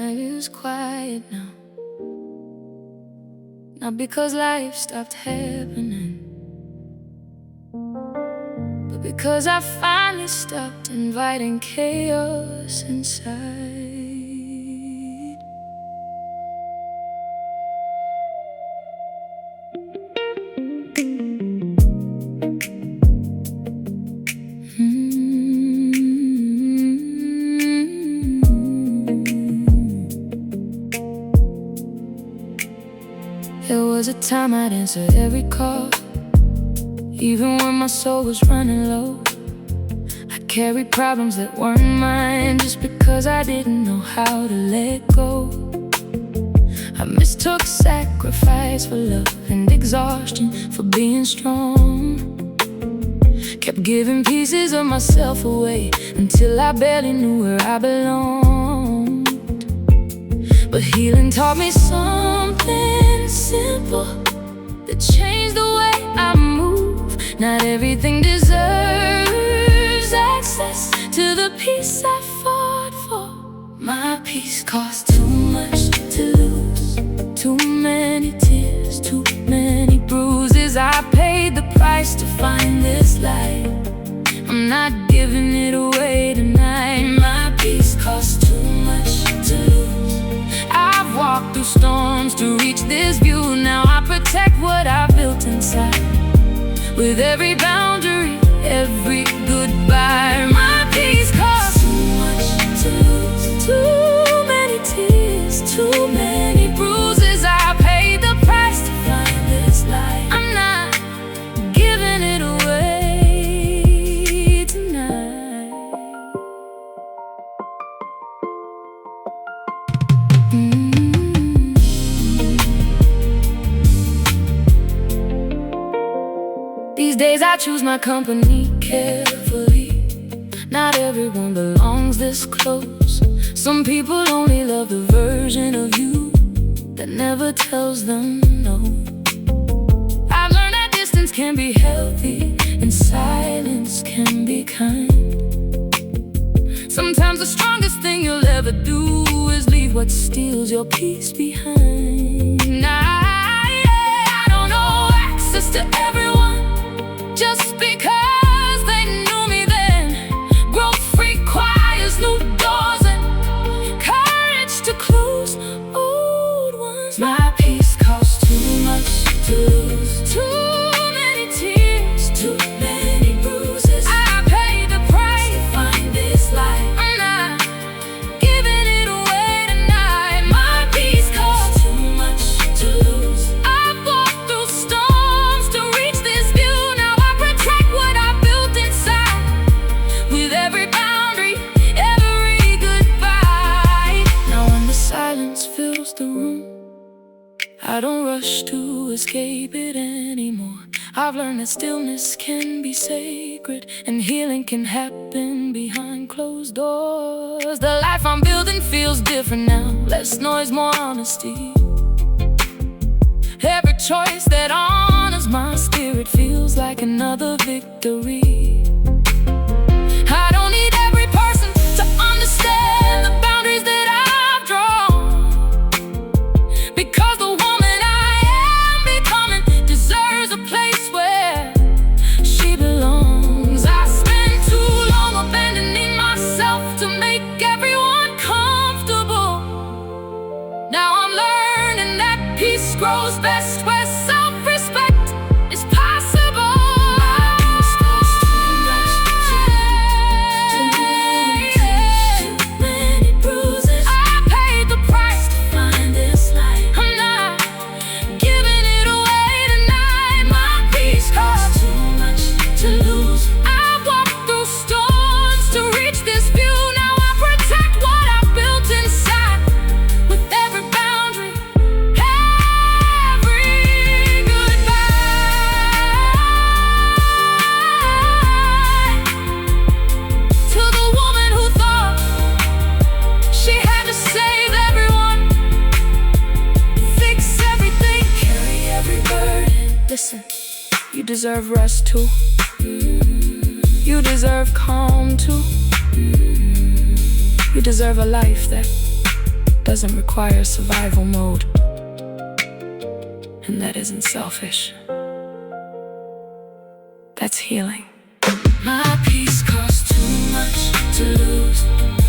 night is quiet now. Not because life stopped happening, but because I finally stopped inviting chaos inside. There was a time I'd answer every call, even when my soul was running low. I carried problems that weren't mine just because I didn't know how to let go. I mistook sacrifice for love and exhaustion for being strong. Kept giving pieces of myself away until I barely knew where I belonged. But healing taught me something simple that changed the way I move. Not everything deserves access to the peace I fought for. My peace cost too much to lose, too many tears, too many bruises. I paid the price to find this light. I'm not giving it away tonight. My peace cost too much to lose. I've walked through storms to reach this view. Now I protect what I built inside. With every boundary, every goodbye. My peace costs too much to lose. Too many tears, too many bruises. I paid the price to find this light. I'm not giving it away tonight. These days I choose my company carefully. Not everyone belongs this close. Some people only love the version of you that never tells them no. I've learned that distance can be healthy and silence can be kind. Sometimes the strongest thing you'll ever do is leave what steals your peace behind. I don't owe access to everyone just because they knew me then. Growth requires new doors and courage to close old ones. My peace costs too much to lose. Too many tears, too many bruises. I paid the price to find this light. I'm not giving it away tonight. My peace costs too much to lose. I've walked through storms to reach this view. Now I protect what I built inside. With every boundary, every goodbye. Now when the silence fills the room, I don't rush to escape it anymore. I've learned that stillness can be sacred and healing can happen behind closed doors. The life I'm building feels different now. Less noise, more honesty. Every choice that honors my spirit feels like another victory. I don't need every person to understand the boundaries that I've drawn, because the woman I am becoming deserves a place where she belongs. I spent too long abandoning myself to make everyone comfortable. Now I'm learning that peace grows best where self-respect is possible. Listen, you deserve rest too. You deserve calm too. You deserve a life that doesn't require survival mode. And that isn't selfish. That's healing. My peace costs too much to lose.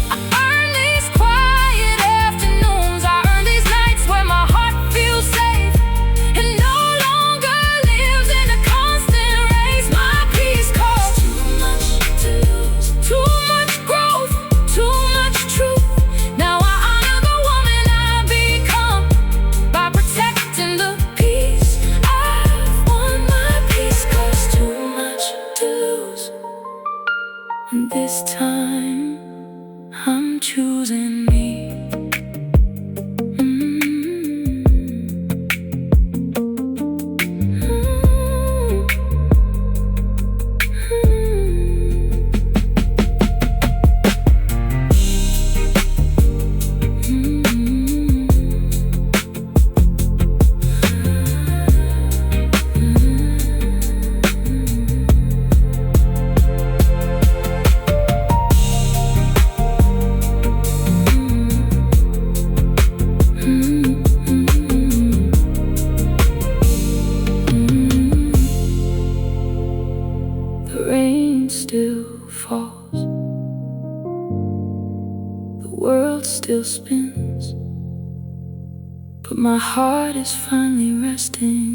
I earn these quiet afternoons. I earn these nights where my heart feels safe and no longer lives in a constant race. My peace costs too much to lose. Too much growth, too much truth. Now I honor the woman I've become by protecting the peace I've won. My peace costs too much to lose. And this time, I'm choosing me. The rain still falls, the world still spins, but my heart is finally resting.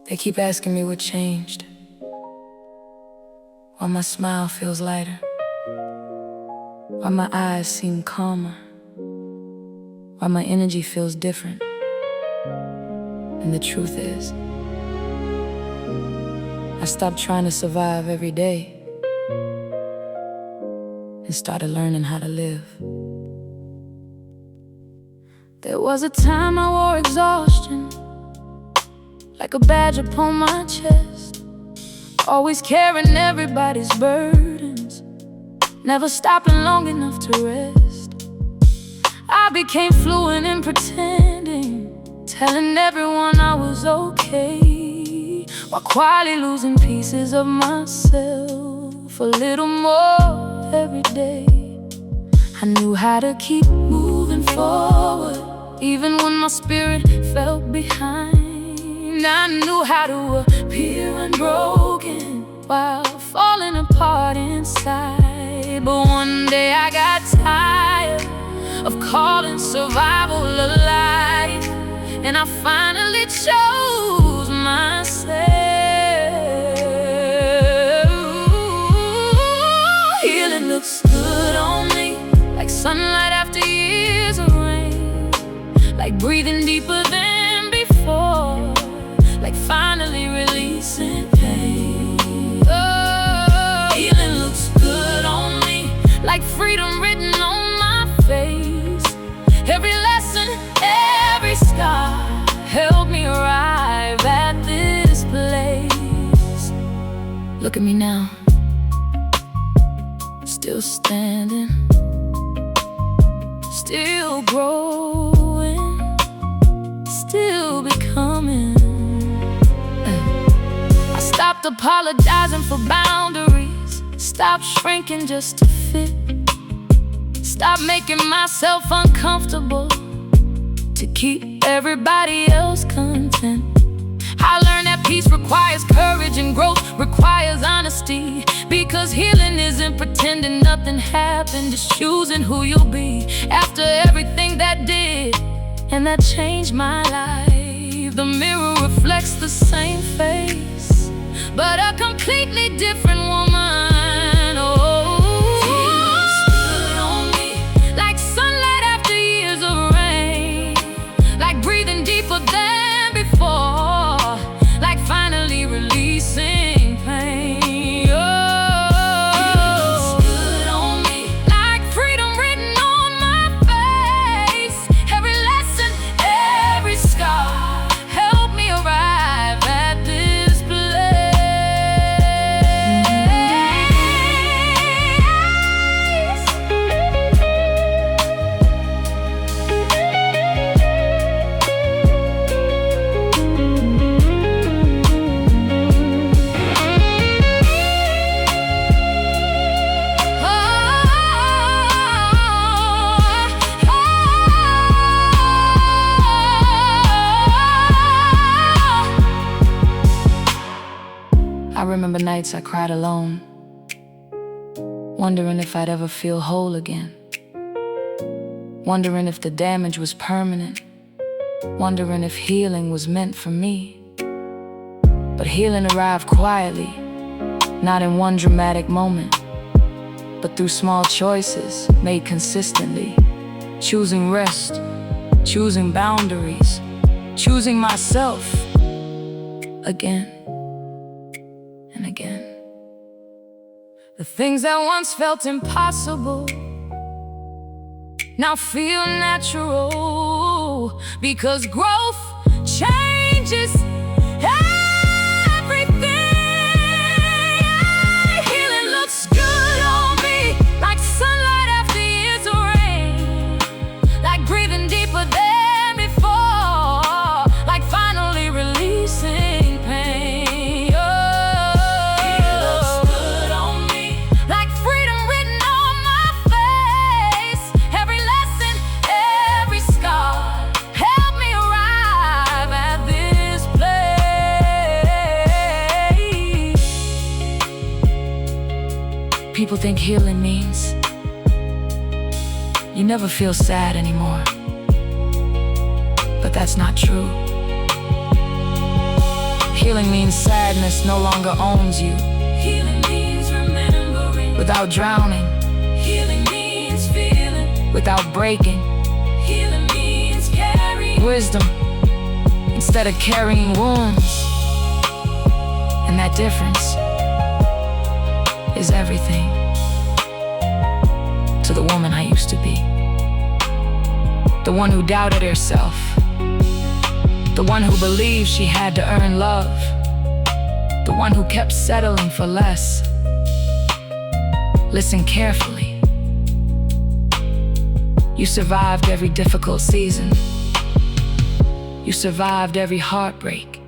They keep asking me what changed, why my smile feels lighter, why my eyes seem calmer, why my energy feels different. And the truth is, I stopped trying to survive every day and started learning how to live. There was a time I wore exhaustion like a badge upon my chest, always carrying everybody's burdens, never stopping long enough to rest. I became fluent in pretending, telling everyone I was okay, while quietly losing pieces of myself a little more every day. I knew how to keep moving forward, even when my spirit felt behind. I knew how to appear unbroken while falling apart inside. But one day I got tired of calling survival a life, and I finally chose myself. Healing looks good on me, like sunlight after years of rain, like breathing deeper than before, like finally releasing pain. Oh, healing looks good on me, like freedom written on my face. Every lesson, every scar helped me arrive at this place. Look at me now, still standing, still growing, still becoming. Stopped apologizing for boundaries, stopped shrinking just to fit, stopped making myself uncomfortable to keep everybody else content. I learned that peace requires courage and growth requires honesty, because healing isn't pretending nothing happened, just choosing who you'll be after everything that did and that changed my life. The mirror reflects the same face, but a completely different woman. Oh, feels good on me, like sunlight after years of rain, like breathing deeper than before, like finally releasing pain. Oh, feels good on me, like freedom written on my face. Every lesson, every scar helped me arrive at this place. remember nights I cried alone, wondering if I'd ever feel whole again, wondering if the damage was permanent, wondering if healing was meant for me. But healing arrived quietly, not in one dramatic moment, but through small choices made consistently. Choosing rest, choosing boundaries, choosing myself again and again. The things that once felt impossible now feel natural, because growth changes everything. Healing looks good on me, like sunlight after years of rain, like breathing deeper than before, like finally releasing pain. It looks good on me, like freedom written on my face. Every lesson, every scar helped me arrive at this place. People think healing means you never feel sad anymore, but that's not true. Healing means sadness no longer owns you. Healing means remembering without drowning. Healing means feeling without breaking. Healing means carrying wisdom instead of carrying wounds. And that difference is everything to the woman I used to be. The one who doubted herself, the one who believed she had to earn love, the one who kept settling for less. Listen carefully. You survived every difficult season. You survived every heartbreak.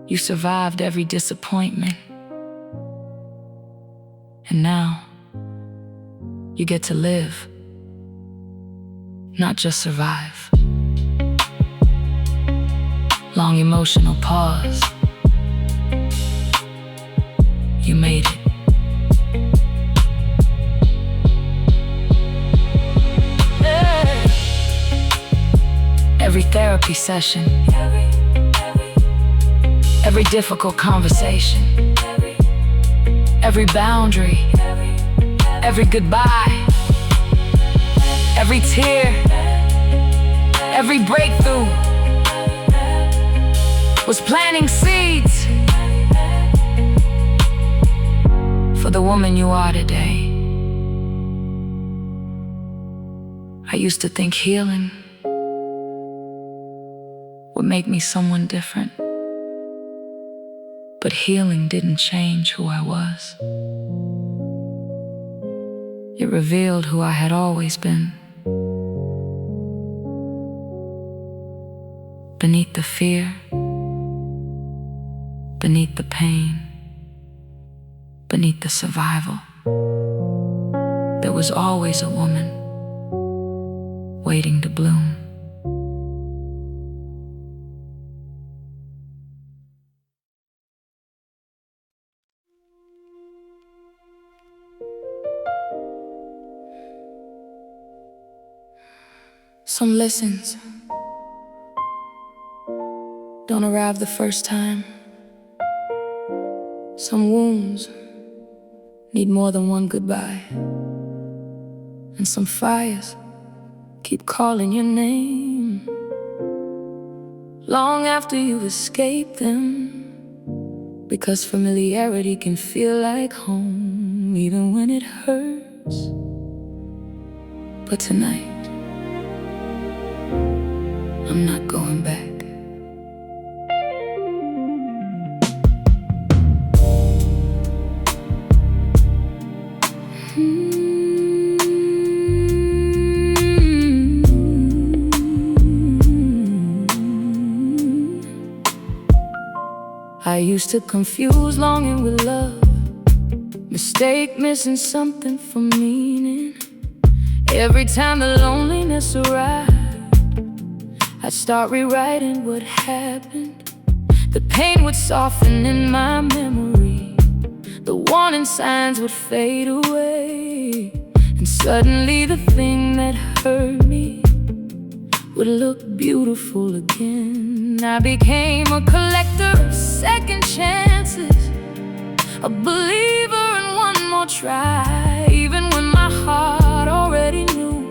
You survived every disappointment. And now, you get to live, not just survive. Long emotional pause. You made it. Every therapy session, every difficult conversation, every boundary, every goodbye, every tear, every breakthrough was planting seeds for the woman you are today. I used to think healing would make me someone different, but healing didn't change who I was. It revealed who I had always been. Beneath the fear, beneath the pain, beneath the survival, there was always a woman waiting to bloom. Some lessons don't arrive the first time. Some wounds need more than one goodbye. And some fires keep calling your name long after you've escaped them, because familiarity can feel like home even when it hurts. But tonight, I'm not going back. I used to confuse longing with love, mistake missing something for meaning. Every time the loneliness arrived, I'd start rewriting what happened. The pain would soften in my memory. The warning signs would fade away, and suddenly the thing that hurt me would look beautiful again. I became a collector of second chances, a believer in one more try, even when my heart already knew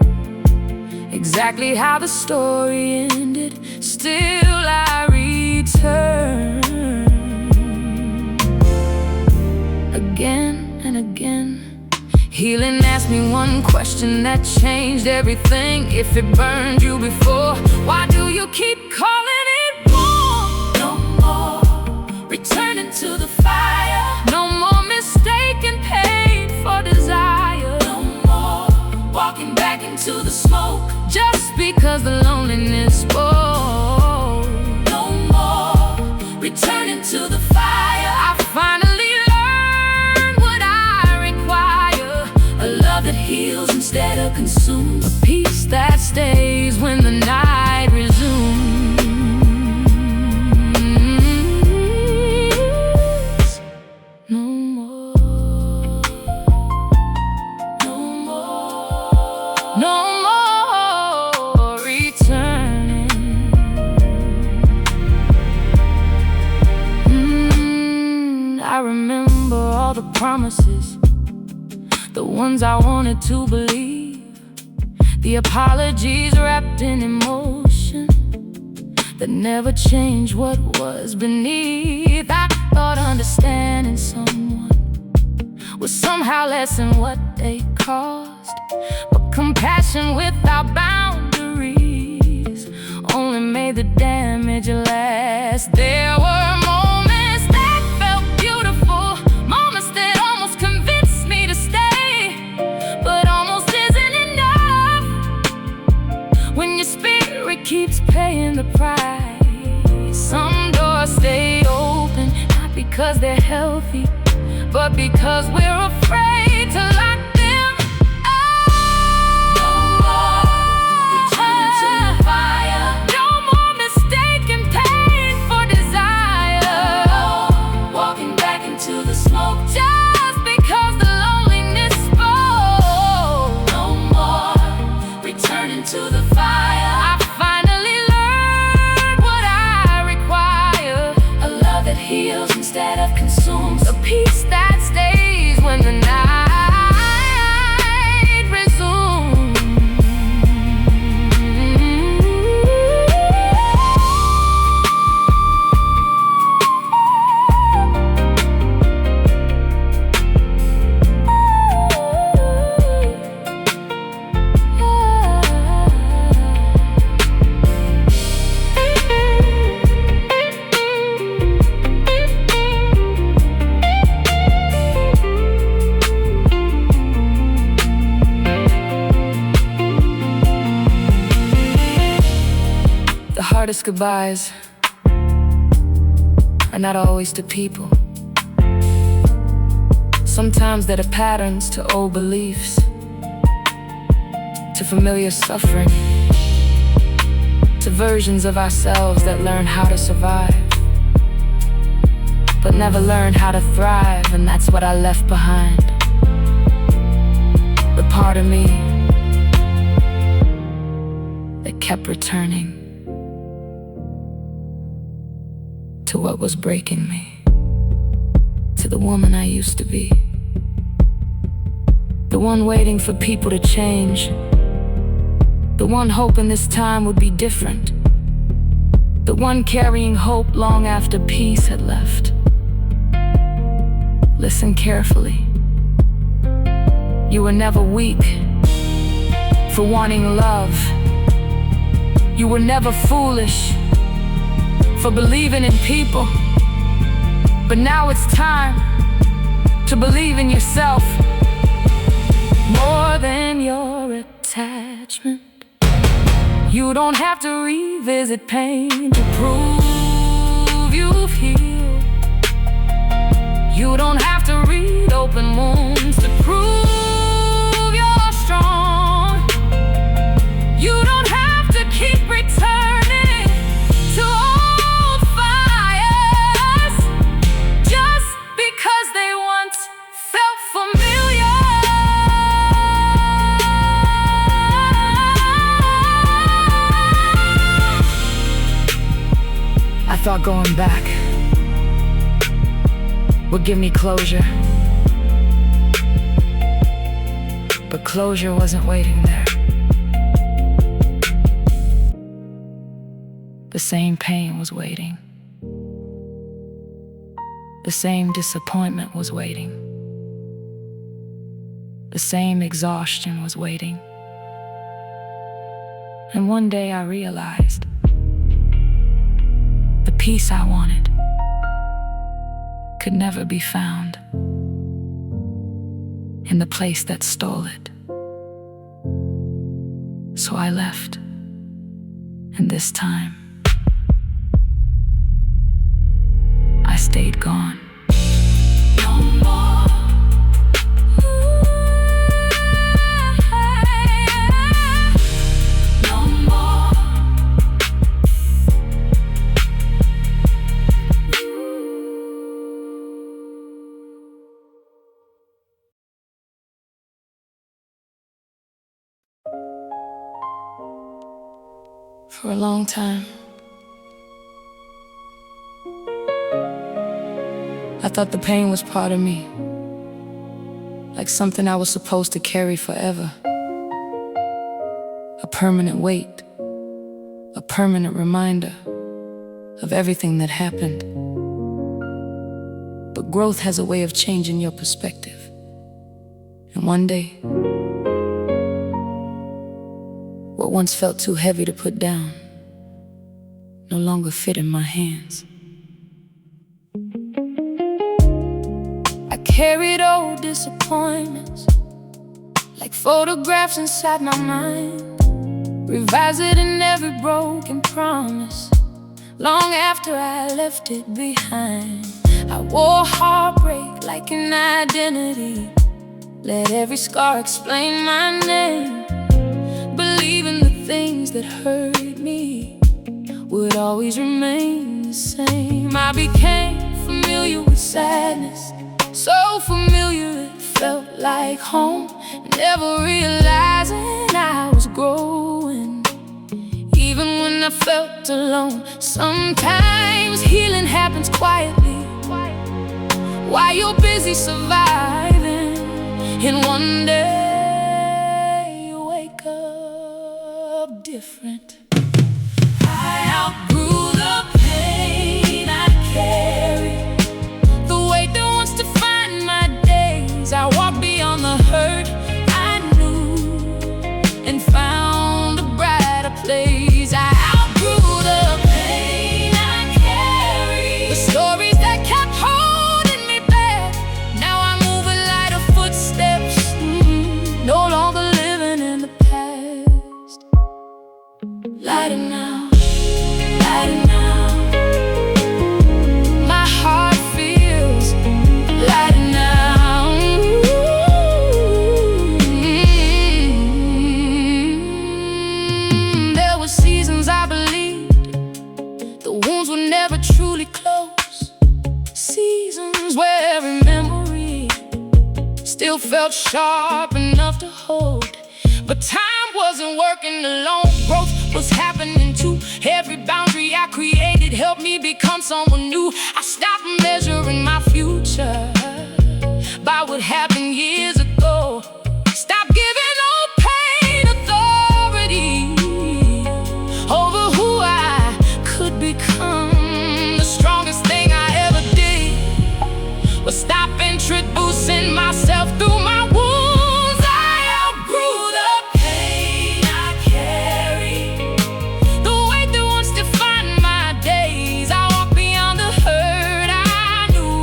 exactly how the story ended. Still I return again and again. Healing asked me one question that changed everything. If it burned you before, why do you keep calling it warm? No more returning to the fire. No more mistaken pain for desire. No more walking back into the smoke just because the loneliness spoke. No more returning to the fire. I finally learned what I require: a love that heals instead of consumes, a peace that stays when the night resumes. No more, no more, no more returning. I remember all the promises, the ones I wanted to believe, the apologies wrapped in emotion that never changed what was beneath. I thought understanding someone would somehow lessen what they caused, but compassion without boundaries only made the damage last. There were moments that felt beautiful, moments that almost convinced me to stay, but almost isn't enough when your spirit keeps paying the price. Some doors stay open, not because they're healthy, but because we're afraid to lock them up. No more returning to the fire. No more mistaken pain for desire. No more walking back into the smoke just because the loneliness spoke. No more returning to the fire. I finally learned what I require: a love that heals instead of consumes, a peace that stays when the night resumes. The hardest goodbyes are not always to people. Sometimes they're to patterns, to old beliefs, to familiar suffering, to versions of ourselves that learn how to survive, but never learned how to thrive. And that's what I left behind. The part of me that kept returning to what was breaking me, to the woman I used to be, the one waiting for people to change, the one hoping this time would be different, the one carrying hope long after peace had left. Listen carefully. You were never weak for wanting love. You were never foolish for believing in people. But now it's time to believe in yourself more than your attachment. You don't have to revisit pain to prove you've healed. You don't have to read open wounds to prove you're strong. You don't have to keep returning to old fires thought going back would give me closure, but closure wasn't waiting there. The same pain was waiting. The same disappointment was waiting. The same exhaustion was waiting. And one day I realized the peace I wanted could never be found in the place that stole it. So I left, and this time I stayed gone. No more. No more. For a long time, I thought the pain was part of me, like something I was supposed to carry forever. A permanent weight, a permanent reminder of everything that happened. But growth has a way of changing your perspective. And one day, what once felt too heavy to put down no longer fit in my hands. I carried old disappointments like photographs inside my mind, revisiting every broken promise long after I left it behind. I wore heartbreak like an identity, let every scar explain my name, believing the things that hurt me would always remain the same. I became familiar with sadness, so familiar it felt like home, never realizing I was growing, even when I felt alone. Sometimes healing happens quietly while you're busy surviving, and one day you wake up different. I outgrew the pain I carry, the weight that wants to find my days. I walked beyond the hurt I knew and found a brighter place. I outgrew the pain I carry, the stories that kept holding me back. Now I move with lighter footsteps, no longer living in the past. Lighter now, lighter now. My heart feels lighter now. There were seasons I believed the wounds would never truly close, seasons where every memory still felt sharp enough to hold. But time wasn't working alone, growth was happening too. Every boundary I created helped me become someone new. I stopped measuring my future by what happened years ago. Stop giving old pain authority over who I could become. The strongest thing I ever did was stop introducing myself through my wounds. I outgrew the pain I carry, the weight that wants to find my days. I walked beyond the hurt I knew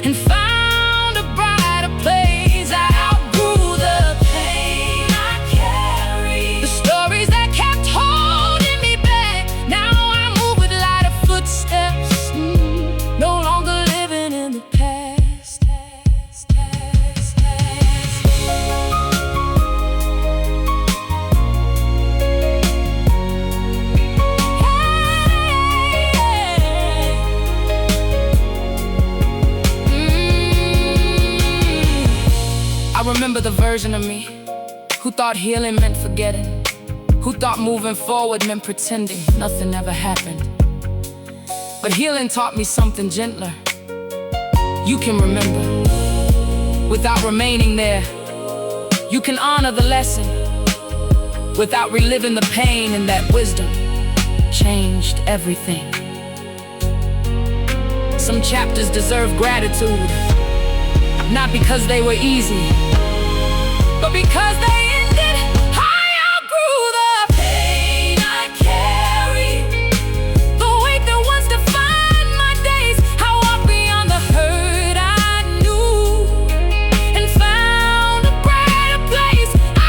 and found a brighter place. I outgrew the pain I carry, the stories that kept holding me back. Now I move with lighter footsteps, no longer living in the past. I remember the version of me who thought healing meant forgetting, who thought moving forward meant pretending nothing ever happened. But healing taught me something gentler. You can remember without remaining there. You can honor the lesson without reliving the pain, and that wisdom changed everything. Some chapters deserve gratitude, not because they were easy, but because they ended. I outgrew the pain I carry, the weight that once defined my days. I walked beyond the hurt I knew and found a brighter place. I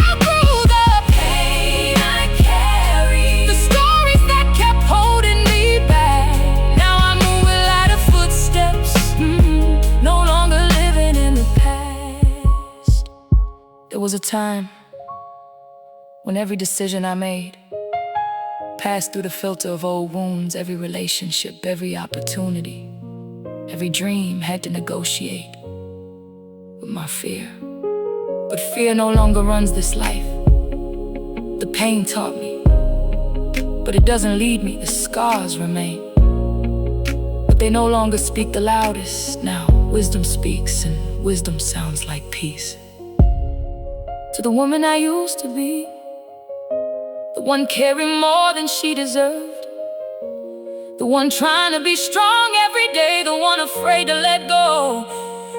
outgrew the pain I carry, the stories that kept holding me back. Now I move with lighter footsteps, no longer living in the past. There was a time when every decision I made passed through the filter of old wounds. Every relationship, every opportunity, every dream had to negotiate with my fear. But fear no longer runs this life. The pain taught me, but it doesn't lead me. The scars remain, but they no longer speak the loudest. Now wisdom speaks, and wisdom sounds like peace. To the woman I used to be, the one caring more than she deserved, the one trying to be strong every day, the one afraid to let go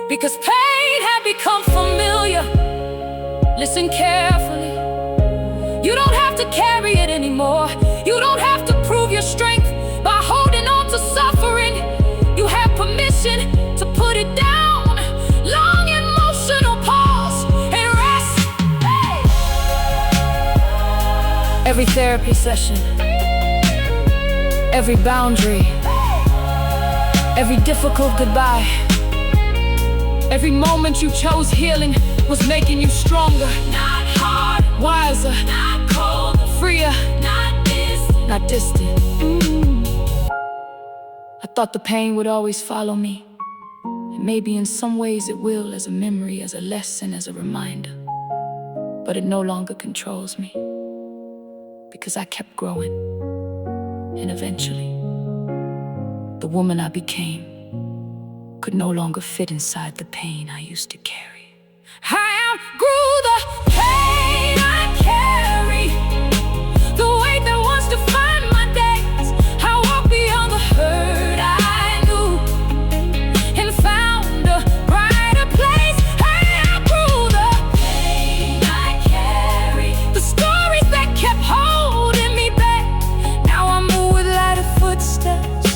because pain had become familiar. Listen carefully. You don't have to carry it anymore. You don't have to prove your strength by holding on to suffering. You have permission to put it down. Long emotional pause and rest. Every therapy session, every boundary, every difficult goodbye, every moment you chose healing was making you stronger. Not hard, wiser, not cold, freer, not distant. I thought the pain would always follow me, and maybe in some ways it will, as a memory, as a lesson, as a reminder. But it no longer controls me, because I kept growing, and eventually the woman I became could no longer fit inside the pain I used to carry. I outgrew the pain I carry, the weight that once defined my days. I walked beyond the hurt I knew and found a brighter place. I outgrew the pain I carry, the stories that kept holding me back. Now I move with lighter footsteps,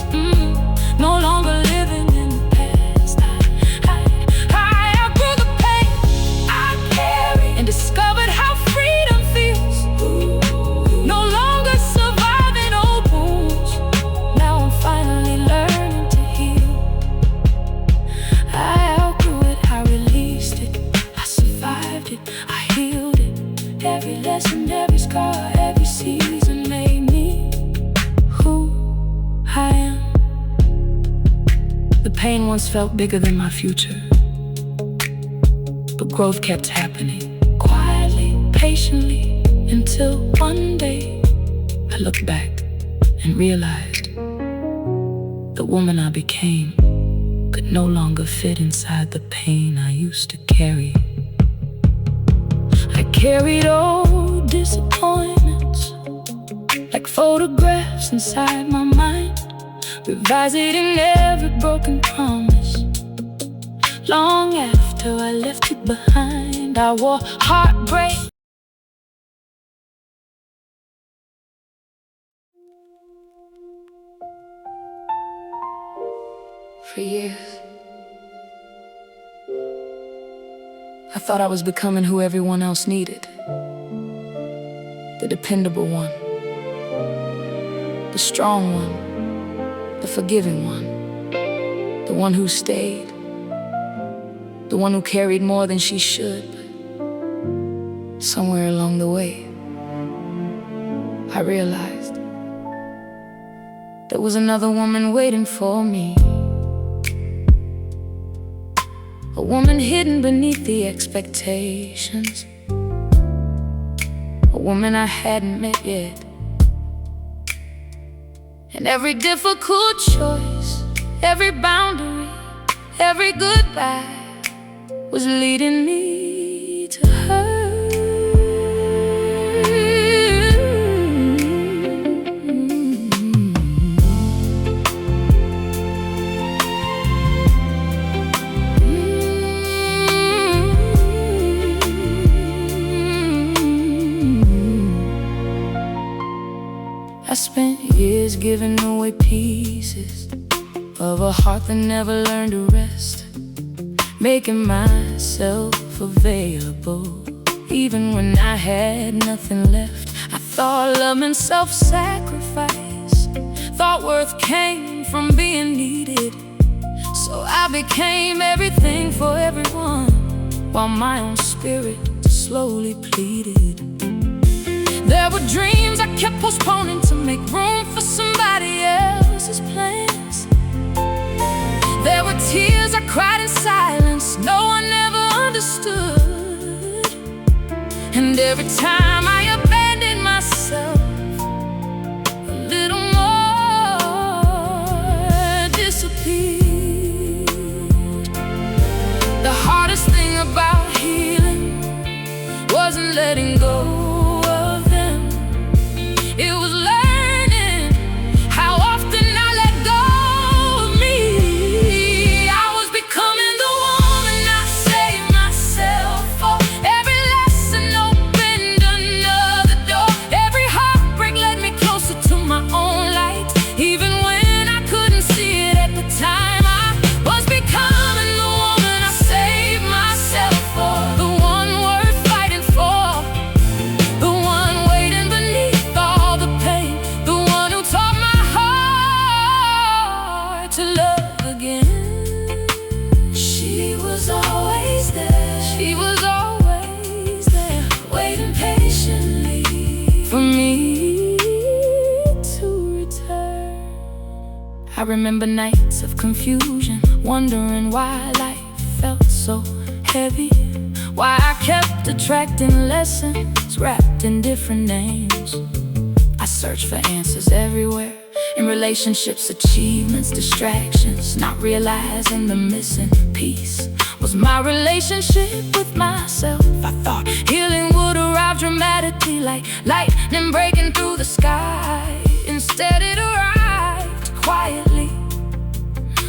no longer living in the past. I outgrew the pain I carry and discovered how freedom feels. No longer surviving old wounds. Now I'm finally learning to heal. I outgrew it, I released it, I survived it, I healed it. Every lesson, every scar, every season made me who I am. The pain once felt bigger than my future, but growth kept happening, quietly, patiently, until one day I looked back and realized the woman I became could no longer fit inside the pain I used to carry. I carried old disappointments like photographs inside my mind, revisiting every broken promise. Long after I left it behind, I wore heartbreak. For years, I thought I was becoming who everyone else needed. The dependable one, the strong one, the forgiving one, the one who stayed, the one who carried more than she should. But somewhere along the way, I realized there was another woman waiting for me. A woman hidden beneath the expectations, a woman I hadn't met yet. And every difficult choice, every boundary, every goodbye was leading me to her. I spent years giving away pieces of a heart that never learned to rest, making myself available even when I had nothing left. I thought love meant self-sacrifice, thought worth came from being needed. So I became everything for everyone, while my own spirit slowly pleaded. There were dreams I kept postponing to make room for somebody else's plans. There were tears I cried in silence, no one ever understood. And every time I abandoned myself, a little more disappeared. The hardest thing about healing wasn't letting go. It was learning how often I let go of me. I was becoming the woman I saved myself for. Every lesson opened another door. Every heartbreak led me closer to my own light. Even when I couldn't see it at the time, I was becoming the woman I saved myself for. The one worth fighting for, the one waiting beneath to love again. She was always there. She was always there, waiting patiently for me to return. I remember nights of confusion, wondering why life felt so heavy, why I kept attracting lessons wrapped in different names. I searched for answers everywhere, in relationships, achievements, distractions, not realizing the missing piece was my relationship with myself. I thought healing would arrive dramatically, like lightning breaking through the sky. Instead it arrived quietly,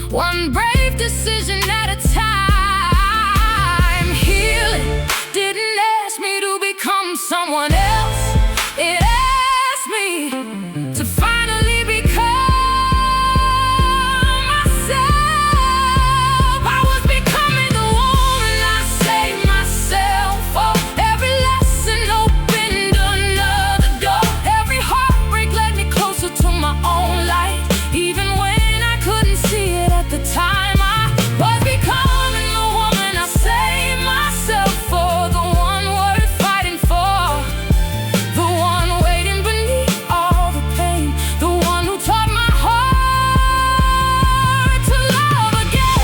one brave decision at a time. Healing didn't ask me to become someone else, it asked me to finally become myself. I was becoming the woman I saved myself for. Every lesson opened another door. Every heartbreak led me closer to my own light. Even when I couldn't see it at the time, I was becoming the woman I saved myself for. The one worth fighting for, the one waiting beneath all the pain, the one who taught my heart to love again.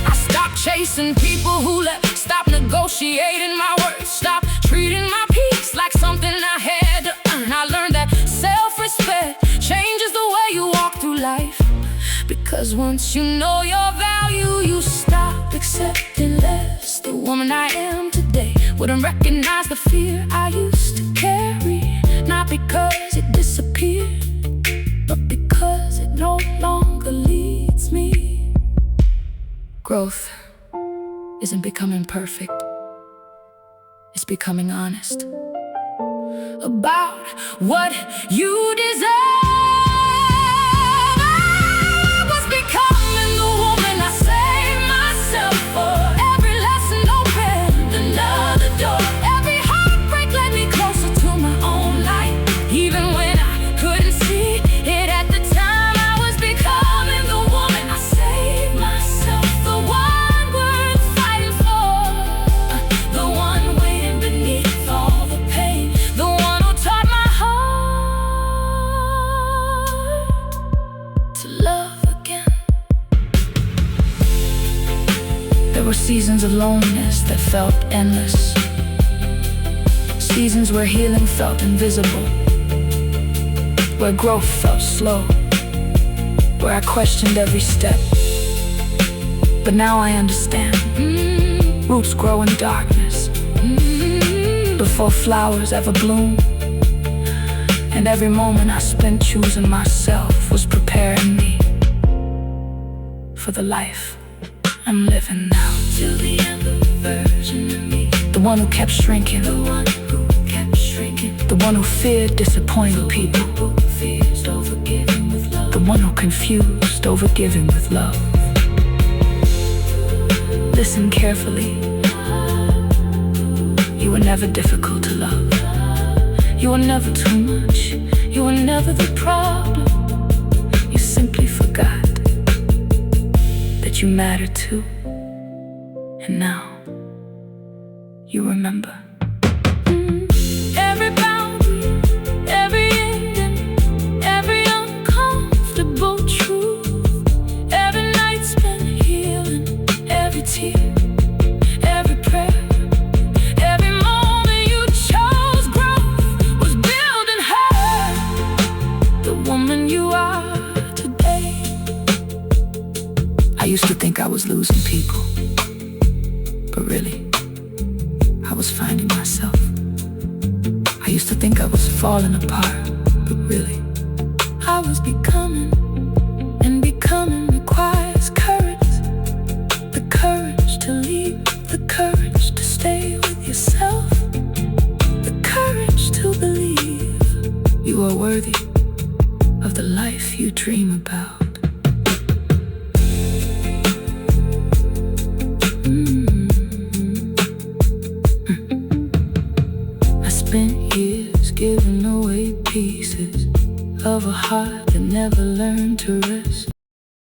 I stopped chasing people who left, stopped negotiating my worth, stopped treating my peace like something I had to earn. I learned that self-respect changes the way you walk through life, because once you know your value, you stop accepting less. The woman I am today wouldn't recognize the fear I used to carry, not because it disappeared, but because it no longer leads me. Growth isn't becoming perfect, it's becoming honest about what you deserve. I was becoming the woman I saved myself for. Every lesson opened another door. Every heartbreak led me closer to my own light. Even when I couldn't see it at the time, I was becoming the woman I saved myself. The one worth fighting for, the one waiting beneath all the pain, the one who taught my heart Seasons of loneliness that felt endless. Seasons where healing felt invisible, where growth felt slow, where I questioned every step. But now I understand. Roots grow in darkness before flowers ever bloom. And every moment I spent choosing myself was preparing me for the life I'm living now. Till the end of the version of me, the one who kept shrinking, the one who kept shrinking, the one who feared disappointing people, the one who confused overgiving with love. Listen carefully. You were never difficult to love. You were never too much. You were never the problem. You simply forgot that you mattered too. And now you remember. Every boundary, every ending, every uncomfortable truth, every night spent healing, every tear, every prayer, every moment you chose growth was building her, the woman you are today. I used to think I was losing people, but really, I was finding myself. I used to think I was falling apart, but really, I was becoming. And becoming requires courage. The courage to leave, the courage to stay with yourself, the courage to believe you are worthy of the life you dream about. Spent years giving away pieces of a heart that never learned to rest.